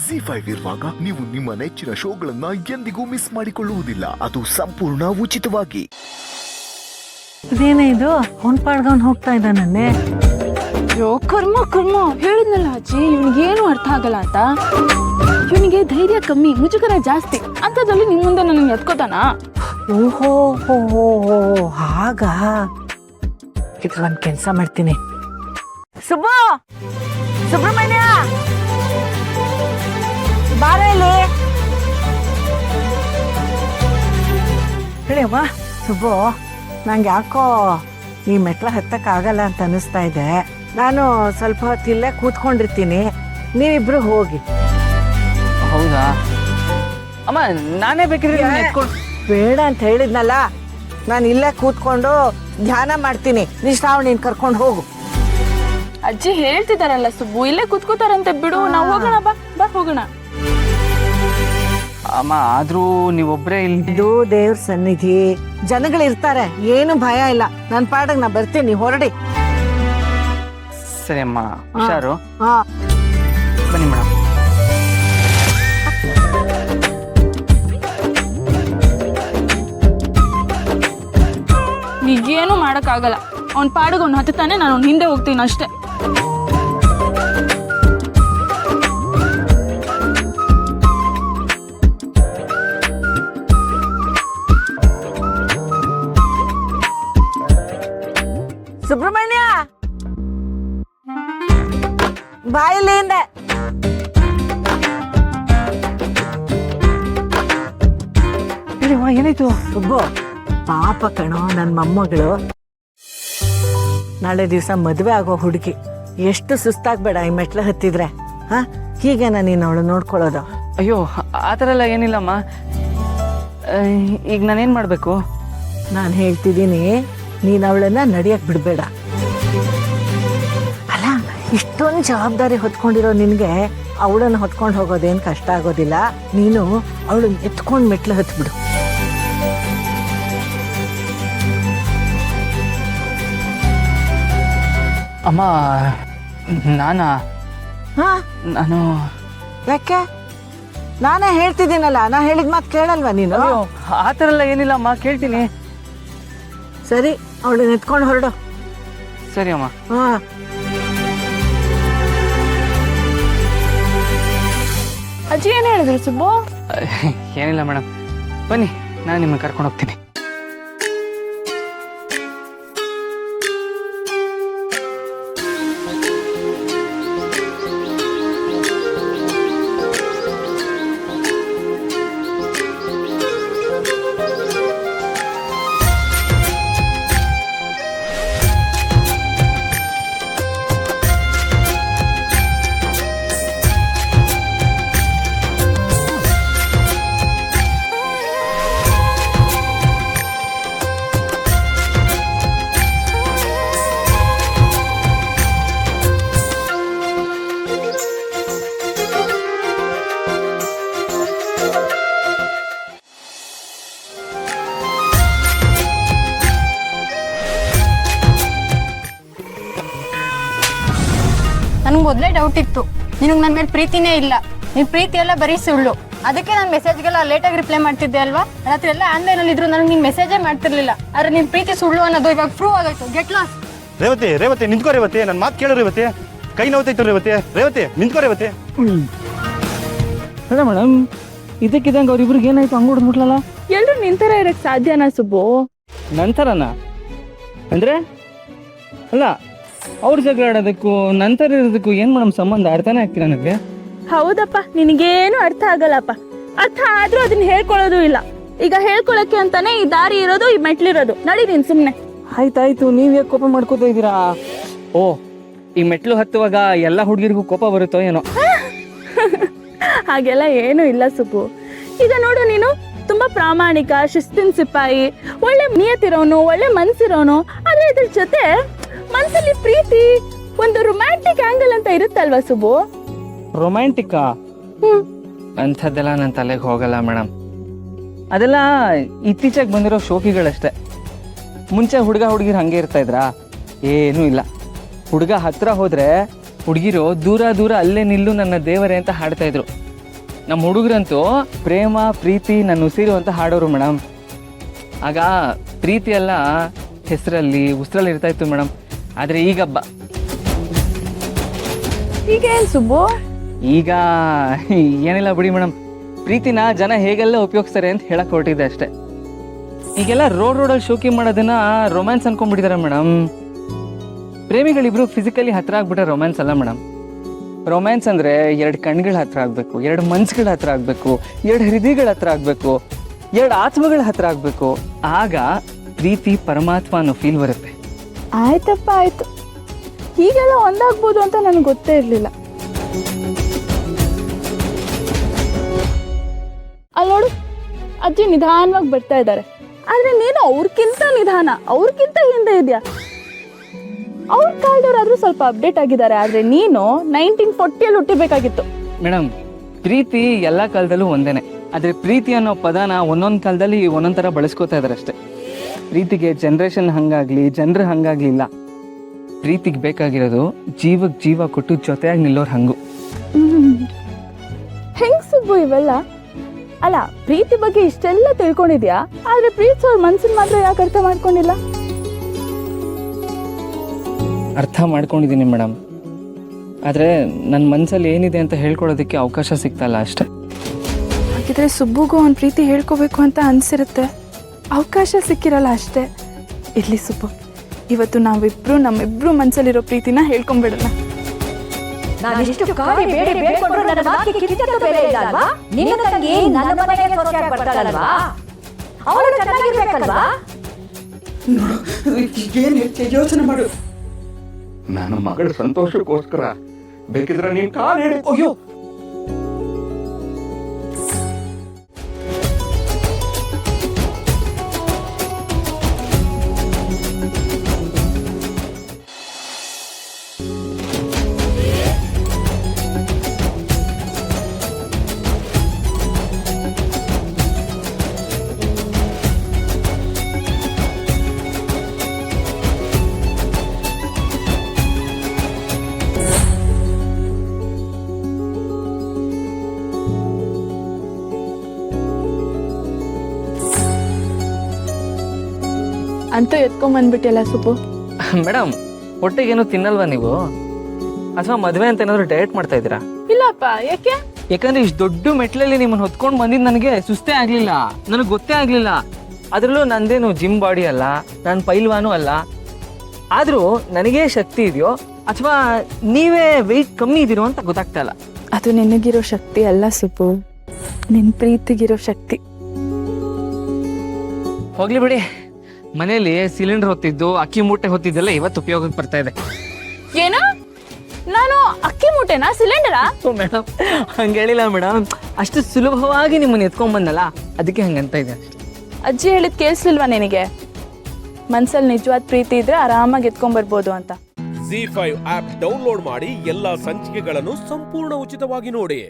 ZEE5 ಇರುವಾಗ ನೀವು ನಿಮ್ಮ ನೆಚ್ಚಿನ ಶೋಗಳನ್ನ ಎಂದಿಗೂ ಮಿಸ್ ಮಾಡಿಕೊಳ್ಳುವುದಿಲ್ಲ. ಅದು ಸಂಪೂರ್ಣ ಉಚಿತವಾಗಿ. ಇದೇನೇ ಇದು ಪಾಡ್ಗವ್ನು ಹೋಗ್ತಾ ಇದ್ದಾನನ್ನೇ. ಅಯ್ಯೋ ಕರ್ಮ ಹೇಳಿದ್ನಲ್ಲ ಅಜ್ಜಿ, ಇವನಿಗೇನು ಅರ್ಥ ಆಗಲ್ಲ ಅಂತ. ಇವನಿಗೆ ಧೈರ್ಯ ಕಮ್ಮಿ, ಮುಜುಗರ ಜಾಸ್ತಿ. ಅಂಥದ್ರಲ್ಲಿ ನಿಮ್ಮ ಮುಂದೆ ನನಗೆ ಎತ್ಕೋತಾನ. ಓಹೋ ಹಾಗ ಇದ್ರ ಒಂದ್ ಕೆಲ್ಸ ಮಾಡ್ತೀನಿ. ಸುಬ್ರಹ್ಮಣ್ಯ ಬಾರ ಇಲ್ಲಿ. ಹೇಳಿ ಅಮ್ಮ. ಸುಬ್ಬು, ನಂಗೆ ಯಾಕೋ ಈ ಮೆಟ್ಲ ಹತ್ತಕ್ಕಾಗಲ್ಲ ಅಂತ ಅನಿಸ್ತಾ ಇದೆ. ನಾನು ಸ್ವಲ್ಪ ಹೊತ್ತಿಲ್ಲೇ ಕೂತ್ಕೊಂಡಿರ್ತೀನಿ, ನೀವಿಬ್ರು ಹೋಗಿ. ಹೌದಾ ಅಮ್ಮ, ನಾನೇ ಬೇಕಿದ್ರೆ ಬೇಡ ಅಂತ ಹೇಳಿದ್ನಲ್ಲ, ನಾನು ಇಲ್ಲೇ ಕೂತ್ಕೊಂಡು ಧ್ಯಾನ ಮಾಡ್ತೀನಿ. ನೀನ್ ಕರ್ಕೊಂಡು ಹೋಗು. ಅಜ್ಜಿ ಹೇಳ್ತಿದಾರಲ್ಲ ಸುಬ್ಬು, ಇಲ್ಲೇ ಕುತ್ಕೋತಾರಂತೆ, ಬಿಡು, ನಾವು ಹೋಗೋಣ. ಬಾ ಹೋಗೋಣ. ಅಮ್ಮ, ಆದ್ರೂ ನೀವೊಬ್ರೇ ಇಲ್ಲಿ. ಇದು ದೇವ್ರ ಸನ್ನಿಧಿ, ಜನಗಳಿರ್ತಾರೆ, ಏನು ಭಯ ಇಲ್ಲ. ನನ್ ಪಾಡಗ್ ನಾ ಬರ್ತೀನಿ, ಹೊರಡಿ. ಸರಿ ಅಮ್ಮ, ಹುಷಾರು. ಹಾ, ಬನ್ನಿ ಮೇಡಮ್. ಈಗೇನು ಮಾಡಕ್ಕಾಗಲ್ಲ. ಅವ್ನ ಪಾಡಿಗೆ ಅವ್ನು ಹತ್ತಾನೆ, ನಾನು ಅವ್ನ ಹಿಂದೆ ಹೋಗ್ತೀನಿ ಅಷ್ಟೇ. ಸುಬ್ರಹ್ಮಣ್ಯ ಬಾಯಿಲಿ ಹಿಂದೆ. ಏನಾಯ್ತು? ಸುಬ್ಬು, ಪಾಪ ಕಣೋ ನನ್ ಮೊಮ್ಮಗಳು. ನಾಳೆ ದಿವಸ ಮದ್ವೆ ಆಗೋ ಹುಡುಗಿ, ಎಷ್ಟು ಸುಸ್ತಾಗ್ಬೇಡ ಈ ಮೆಟ್ಲ ಹತ್ತಿದ್ರೆ. ಹಾ, ಹೀಗೇನ ನೀನು ಅವಳು ನೋಡ್ಕೊಳ್ಳೋದು? ಅಯ್ಯೋ, ಆ ಥರ ಎಲ್ಲ ಏನಿಲ್ಲಮ್ಮ. ಈಗ ನಾನೇನ್ ಮಾಡ್ಬೇಕು? ನಾನು ಹೇಳ್ತಿದ್ದೀನಿ, ನೀನ್ ಅವಳನ್ನ ನಡಿಯಕ್ ಬಿಡ್ಬೇಡ. ಅಲ್ಲ, ಇಷ್ಟೊಂದು ಜವಾಬ್ದಾರಿ ಹೊತ್ಕೊಂಡಿರೋ ನಿನ್ಗೆ ಅವಳನ್ನ ಹೊತ್ಕೊಂಡು ಹೋಗೋದೇನ್ ಕಷ್ಟ ಆಗೋದಿಲ್ಲ. ನೀನು ಅವಳನ್ನ ಎತ್ಕೊಂಡ್ ಮೆಟ್ಲು ಹತ್ಬಿಡು. ಅಮ್ಮ, ಹಾ, ನಾನು ಯಾಕೆ? ನಾನೇ ಹೇಳ್ತಿದ್ದೀನಲ್ಲ, ನಾ ಹೇಳಿದ ಮಾತು ಕೇಳಲ್ವಾ ನೀನು? ಆ ಥರ ಎಲ್ಲ ಏನಿಲ್ಲ ಅಮ್ಮ, ಕೇಳ್ತೀನಿ. ಸರಿ, ಅವಳನ್ನ ಎತ್ಕೊಂಡು ಹೊರಡು. ಸರಿ ಅಮ್ಮ. ಹಾ, ಅಜ್ಜಿ ಏನ್ ಹೇಳಿದ್ರು ಸುಬ್ಬು? ಏನಿಲ್ಲ ಮೇಡಮ್, ಬನ್ನಿ, ನಾನು ನಿಮ್ಮನ್ನ ಕರ್ಕೊಂಡು ಹೋಗ್ತೀನಿ. ನನಗೆ ಮೊದಲೇ ಡೌಟ್ ಇತ್ತು, ನಿನಗೆ ನನ್ನ ಮೇಲೆ ಪ್ರೀತಿನೇ ಇಲ್ಲ. ನಿನ್ನ ಪ್ರೀತಿ ಎಲ್ಲ ಬರೀ ಸುಳ್ಳು. ಅದಕ್ಕೆ ನಾನು ಮೆಸೇಜ್ಗೆಲ್ಲ ಲೇಟಾಗಿ ರಿಪ್ಲೈ ಮಾಡ್ತಿದ್ದೆ ಅಲ್ವಾ? ರಾತ್ರಿ ಎಲ್ಲ ಆನ್ಲೈನಲ್ಲಿ ಇದ್ರು ನನಗೆ ನೀನು ಮೆಸೇಜೇ ಮಾಡ್ತಿರ್ಲಿಲ್ಲ. ಆದ್ರೆ ನಿನ್ನ ಪ್ರೀತಿ ಸುಳ್ಳು ಅನ್ನೋದು ಇವಾಗ ಪ್ರೂವ್ ಆಗೋಯ್ತು. Get loss. ರೇವತಿ ನಿಂತ್ಕೋ. ರೇವತಿ, ನನ್ನ ಮಾತು ಕೇಳು. ರೇವತಿ, ಕೈ ನೋವ್ತೈತು. ರೇವತಿ ನಿಂತ್ಕೋ. ರೇವತಿ. ಅಲ್ಲ ಮೇಡಮ್, ಇದಕ್ಕಿದಂಗೆ ಅವ್ರಿಬ್ರಿಗೆ ಏನಾಯ್ತು? ಹಂಗ್ ಮುಟ್ಲಲ್ಲ. ಎಲ್ರು ನಿಂತರ ಇರಕ್ ಸಾಧ್ಯನಾ ಸುಬ್ಬು? ನಂತರನ ಅಂದ್ರೆ? ಅಲ್ಲ, ಅವ್ರ ಜಗಳ ಆಡೋದಕ್ಕೂ ನಂತರ ಇರೋದಕ್ಕೂ ಏನ್ ಮೇಡಮ್ ಸಂಬಂಧ? ಅರ್ಥನೇ ಆಗ್ತಿಲ್ಲ ನನಗೆ. ಹೌದಪ್ಪ, ನಿನಗೇನು ಅರ್ಥ ಆಗಲ್ಲಪ್ಪ. ಅರ್ಥ ಆದ್ರೂ ಅದನ್ನ ಹೇಳ್ಕೊಳ್ಳೋದು ಇಲ್ಲ. ಈಗ ಹೇಳ್ಕೊಳಕ್ಕೆ ಅಂತಾನೆ ಈ ದಾರಿ ಇರೋದು, ಈ ಮೆಟ್ಲಿರೋದು. ನಡಿ ನೀನ್ ಸುಮ್ನೆ. ಆಯ್ತಾಯ್ತು, ನೀವ್ ಯಾಕೆ ಕೋಪ ಮಾಡ್ಕೋತಾ ಇದ್ದೀರಾ? ಓ, ಈ ಮೆಟ್ಲು ಹತ್ತುವಾಗ ಎಲ್ಲ ಹುಡುಗಿರಿಗೂ ಕೋಪ ಬರುತ್ತೋ ಏನೋ? ಹಾಗೆಲ್ಲ ಏನು ಇಲ್ಲ ಸುಬ್ಬು. ಈಗ ನೋಡು, ನೀನು ತುಂಬಾ ಪ್ರಾಮಾಣಿಕ, ಶಿಸ್ತಿನ ಸಿಪಾಯಿ, ಒಳ್ಳೆ ನಿಯತಿರೋನು, ಒಳ್ಳೆ ಮನ್ಸಿರೋನು. ಆದ್ರೆ ಇದ್ರ ಜೊತೆ ಮನ್ಸಲ್ಲಿ ಪ್ರೀತಿ, ಒಂದು ರೊಮ್ಯಾಂಟಿಕ್ ಆಂಗಲ್ ಅಂತ ಇರುತ್ತಲ್ವಾ ಸುಬ್ಬು? ರೊಮ್ಯಾಂಟಿಕಾ? ಅಂಥದ್ದೆಲ್ಲ ನನ್ನ ತಲೆಗೆ ಹೋಗಲ್ಲ ಮೇಡಮ್. ಅದೆಲ್ಲ ಇತ್ತೀಚೆಗೆ ಬಂದಿರೋ ಶೋಕಿಗಳಷ್ಟೇ. ಮುಂಚೆ ಹುಡುಗ ಹುಡುಗಿರು ಹಂಗೆ ಇರ್ತಾ ಇದ್ರಾ? ಏನೂ ಇಲ್ಲ. ಹುಡುಗ ಹತ್ರ ಹೋದ್ರೆ ಹುಡುಗಿರು ದೂರ ದೂರ ಅಲ್ಲೇ ನಿಲ್ಲು ನನ್ನ ದೇವರೇ ಅಂತ ಹಾಡ್ತಾ ಇದ್ರು. ನಮ್ಮ ಹುಡುಗರಂತೂ ಪ್ರೇಮ ಪ್ರೀತಿ ನನ್ನ ಉಸಿರು ಅಂತ ಹಾಡೋರು ಮೇಡಮ್. ಆಗ ಪ್ರೀತಿ ಎಲ್ಲ ಹೆಸರಲ್ಲಿ ಉಸಿರಲ್ಲಿ ಇರ್ತಾ ಇತ್ತು ಮೇಡಮ್. ಆದರೆ ಈಗ ಈಗ ಏನ್ ಸುಬ್ಬು? ಈಗ ಏನಿಲ್ಲ ಬಿಡಿ ಮೇಡಮ್. ಪ್ರೀತಿನ ಜನ ಹೇಗೆಲ್ಲ ಉಪಯೋಗಿಸ್ತಾರೆ ಅಂತ ಹೇಳಕ್ ಹೊರಟಿದೆ ಅಷ್ಟೇ. ಈಗೆಲ್ಲ ರೋಡಲ್ಲಿ ಶೋಕಿ ಮಾಡೋದನ್ನ ರೊಮ್ಯಾನ್ಸ್ ಅನ್ಕೊಂಡ್ಬಿಟ್ಟಿದ್ದಾರೆ ಮೇಡಮ್. ಪ್ರೇಮಿಗಳಿಬ್ರು ಫಿಸಿಕಲಿ ಹತ್ರ ಆಗ್ಬಿಟ್ರೆ ರೊಮ್ಯಾನ್ಸ್ ಅಲ್ಲ ಮೇಡಮ್. ರೊಮ್ಯಾನ್ಸ್ ಅಂದರೆ 2 ಕಣ್ಗಳ ಹತ್ರ ಆಗಬೇಕು, 2 ಮನ್ಸುಗಳ ಹತ್ರ ಆಗಬೇಕು, 2 ಹೃದಯಗಳ ಹತ್ರ ಆಗಬೇಕು, 2 ಆತ್ಮಗಳ ಹತ್ರ ಆಗಬೇಕು. ಆಗ ಪ್ರೀತಿ ಪರಮಾತ್ಮ ಅನ್ನೋ ಫೀಲ್ ಬರುತ್ತೆ. ಆಯ್ತಪ್ಪ ಆಯ್ತು, ಹೀಗೆಲ್ಲ ಒಂದಾಗ್ಬೋದು ಅಂತ ನನಗೆ ಗೊತ್ತೇ ಇರಲಿಲ್ಲ. ಅಲ್ಲಿ ನೋಡು, ಅಜ್ಜಿ ನಿಧಾನವಾಗಿ ಬರ್ತಾ ಇದ್ದಾರೆ. ಆದರೆ ನೀನು ಅವ್ರಕ್ಕಿಂತ ನಿಧಾನ, ಅವ್ರಕ್ಕಿಂತ ಹಿಂದೆ ಇದೆಯಾ. ಅವ್ರ ಕಾಲದವ್ರಾದ್ರೂ ಸ್ವಲ್ಪ ಅಪ್ಡೇಟ್ ಆಗಿದ್ದಾರೆ, ಆದರೆ ನೀನು 1940 ಹುಟ್ಟಿಬೇಕಾಗಿತ್ತು. ಮೇಡಮ್, ಪ್ರೀತಿ ಎಲ್ಲ ಕಾಲದಲ್ಲೂ ಒಂದೇನೆ. ಆದರೆ ಪ್ರೀತಿ ಅನ್ನೋ ಪದನ ಒಂದೊಂದು ಕಾಲದಲ್ಲಿ ಒಂದೊಂದು ಥರ ಬಳಸ್ಕೋತಾ ಇದ್ದಾರೆ ಅಷ್ಟೇ. ಪ್ರೀತಿಗೆ ಜನ್ರೇಷನ್ ಹಂಗಾಗ್ಲಿ, ಜನರು ಹಂಗಾಗ್ಲಿಲ್ಲ. ಪ್ರೀತಿಗೆ ಬೇಕಾಗಿರೋದು ಜೀವಕ್ಕೆ ಜೀವ ಕೊಟ್ಟು ಜೊತೆಯಾಗಿ ನಿಲ್ಲೋರು ಹಂಗು. ಹೆಂಗ್ ಸುಬ್ಬು ಇವೆಲ್ಲ? ಅಲ್ಲ, ಪ್ರೀತಿ ಬಗ್ಗೆ ಇಷ್ಟೆಲ್ಲ ತಿಳ್ಕೊಂಡಿದ್ಯಾ, ಆದ್ರೆ ಪ್ರೀತಿಸೋರ್ ಮನ್ಸಿನ ಮಾತ್ರ ಯಾಕೆ ಅರ್ಥ ಮಾಡ್ಕೊಂಡಿಲ್ಲ? ಅರ್ಥ ಮಾಡ್ಕೊಂಡಿದ್ದೀನಿ ಮೇಡಮ್, ಆದರೆ ನನ್ನ ಮನಸ್ಸಲ್ಲಿ ಏನಿದೆ ಅಂತ ಹೇಳ್ಕೊಳ್ಳೋದಕ್ಕೆ ಅವಕಾಶ ಸಿಗ್ತಲ್ಲ ಅಷ್ಟೇ. ಹಾಗಿದ್ರೆ ಸುಬ್ಬುಗೂ ಅವ್ನ ಪ್ರೀತಿ ಹೇಳ್ಕೋಬೇಕು ಅಂತ ಅನ್ಸಿರುತ್ತೆ, ಅವಕಾಶ ಸಿಕ್ಕಿರಲ್ಲ ಅಷ್ಟೇ. ಇರ್ಲಿ ಸುಬ್ಬು, ಇವತ್ತು ನಾವಿಬ್ರು ನಮ್ಮಿಬ್ರು ಮನ್ಸಲ್ಲಿರೋ ಪ್ರೀತಿನ ಹೇಳ್ಕೊಂಡ್ಬಿಡೋಣ. ನಾನಿಷ್ಟು ಕಾಡಿ ಬೇಡಿ ಬೇಡ್ಕೊಂಡ್ರು ನನ್ನ ಮಾತಿಗೆ ಕಿಚ್ಚತ್ತು ಬೇರೆ ಇಲ್ಲ ಅಲ್ವಾ? ನಿನ್ನ ತಂಗಿ ನನ್ನ ಮನೆಗೆ ಸೊಸೆಯಾಗಿ ಬರ್ತಾಳಲ್ವಾ? ಅವಳು ಚೆನ್ನಾಗಿರ್ಬೇಕಲ್ವಾ? ಏನ್ ಹೇಳ್ತೀಯ ಯೋಚನೆ ಮಾಡು. ನನ್ನ ಮಗಳ ಸಂತೋಷಕ್ಕೋಸ್ಕರ ಬೇಕಿದ್ರೆ ನೀನ್ ಕಾಲ್ ಹೇಳಿ. ಅಯ್ಯೋ, ಅಂತೂ ಎತ್ಕೊಂಡ್ಬಂದ್ಬಿಟ್ಟಿಲ್ಲ ಸುಬ್ಬು. ಮೇಡಮ್, ಹೊಟ್ಟೆಗೇನು ತಿನ್ನಲ್ವಾ ನೀವು? ಅಥವಾ ಮದುವೆ ಅಂತ ಏನಾದರೂ ಡಯಟ್ ಮಾಡ್ತಾ ಇದ್ದೀರಾ? ಇಲ್ಲಪ್ಪ, ಯಾಕೆ? ಯಾಕಂದ್ರೆ ಇಷ್ಟು ದೊಡ್ಡ ಮೆಟ್ಲಲ್ಲಿ ನಿಮ್ಮನ್ನು ಹೊತ್ಕೊಂಡು ಬಂದಿದ್ದು ನನಗೆ ಸುಸ್ತೇ ಆಗಲಿಲ್ಲ, ನನಗೆ ಗೊತ್ತೇ ಆಗಲಿಲ್ಲ. ಅದರಲ್ಲೂ ನಂದೇನು ಜಿಮ್ ಬಾಡಿ ಅಲ್ಲ, ನಾನು ಪೈಲ್ವಾನು ಅಲ್ಲ. ಆದರೂ ನನಗೇ ಶಕ್ತಿ ಇದೆಯೋ ಅಥವಾ ನೀವೇ ವೆಯ್ಟ್ ಕಮ್ಮಿ ಇದ್ದೀರೋ ಅಂತ ಗೊತ್ತಾಗ್ತಾ ಇಲ್ಲ. ಅದು ನಿನಗಿರೋ ಶಕ್ತಿ ಅಲ್ಲ ಸುಬ್ಬು, ನಿನ್ ಪ್ರೀತಿಗಿರೋ ಶಕ್ತಿ. ಹೋಗ್ಲಿ ಬಿಡಿ, ಮನೆಯಲ್ಲಿ ಸಿಲಿಂಡರ್ ಹೊತ್ತಿದ್ದು, ಅಕ್ಕಿ ಮೂಟೆ ಹೊತ್ತಿದ್ದೆಲ್ಲ ಇವತ್ತು ಉಪಯೋಗಕ್ಕೆ ಬರ್ತಾ ಇದೆ. ಏನು? ನಾನು ಅಕ್ಕಿ ಮೂಟೆನಾ ಸಿಲಿಂಡರಾ? ಮೇಡಮ್, ಹಂಗೆ ಹೇಳಿಲ್ಲ ಮೇಡಮ್, ಅಷ್ಟು ಸುಲಭವಾಗಿ ನಿಮ್ಮನ್ನು ಎತ್ಕೊಂಡ್ ಬಂದಲ್ಲ, ಅದಕ್ಕೆ ಹಂಗಂತ ಇದೆ. ಅಜ್ಜಿ ಹೇಳಿದ್ ಕೇಳಿಸ್ಲಿಲ್ವಾ ನಿನಗೆ? ಮನ್ಸಲ್ಲಿ ನಿಜವಾದ ಪ್ರೀತಿ ಇದ್ರೆ ಆರಾಮಾಗಿ ಎತ್ಕೊಂಡ್ಬರ್ಬೋದು ಅಂತ. ZEE5 ಆಪ್ ಡೌನ್ಲೋಡ್ ಮಾಡಿ ಎಲ್ಲಾ ಸಂಚಿಕೆಗಳನ್ನು ಸಂಪೂರ್ಣ ಉಚಿತವಾಗಿ ನೋಡಿ.